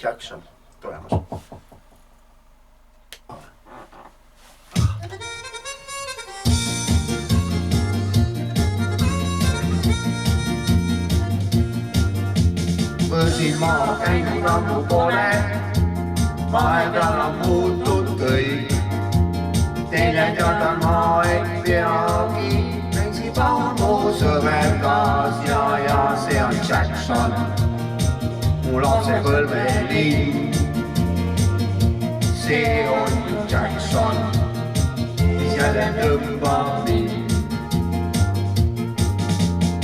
Jackson tulemas. Võõsin maa käinud ammu poole, vahepeal on muutud kõik. Teile teadan ma, et peagi reisib ammu sõber kaas ja see on Jackson, mu lapsepõlvelinn. See on Jackson, mis jälle tõmbab mind.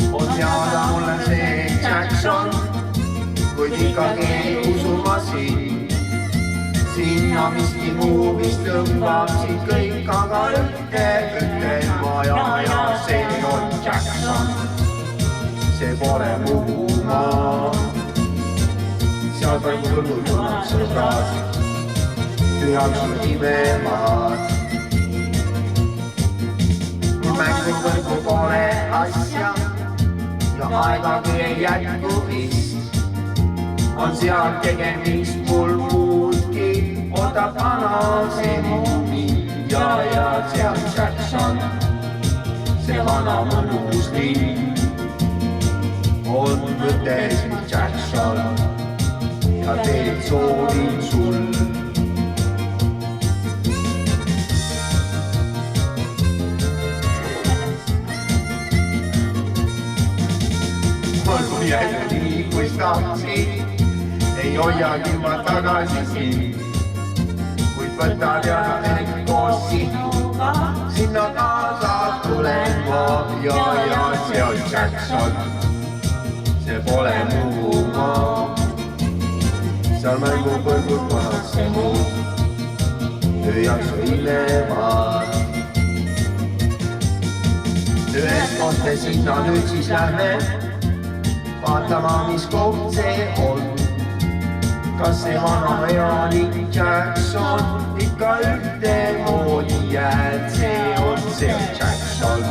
On teada mulle see Jackson, kuid ikkagi ei usu ma sind. Sinna miski muu, mis tõmbab sind kõik, aga ütlen ma ja see on Jackson. See pole muu maa, seal praegu kõllunud sõbrad, tühjaks mu imemaad. Mul mängu võrgu pole asja ja aegagi ei jätku vist. On seal tegemist mul muudki, ootab vana see muumi ja see on Jackson, see vana mõnus linn. On mõttes Jackson ja teid soovin sul. Mõlgu jälle nii, kuis tahtsid, ei hoiagi ma tagasi sind, kuid võta teada, et koos sinuga sinna kaasa tulen ma ja see on Jackson, see pole muu maa. Seal mängu põlgud pannakse muud, tühjaks mu imemaad. Ühes kohte sinna nüüd siis lähme, vaatama, mis koht see on. Kas see vana ealik Jackson ikka ühtemoodi jääd, see on Jackson,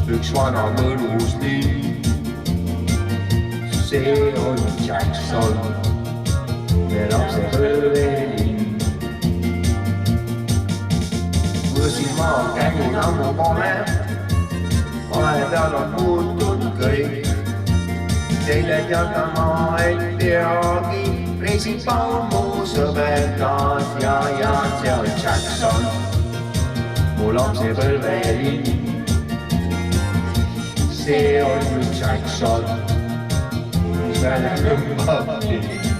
üks vana mõnus linn. See on Jackson, me lapsepõlvelinn. Võõsin maa käinud ammu pole, vahepeal on muutunud kõik. Teile teadan ma, et peagi reisib ammu sõber kaas ja see on Jackson, mu lapsepõlvelinn. See on Jackson, mis välja tõmbab mind.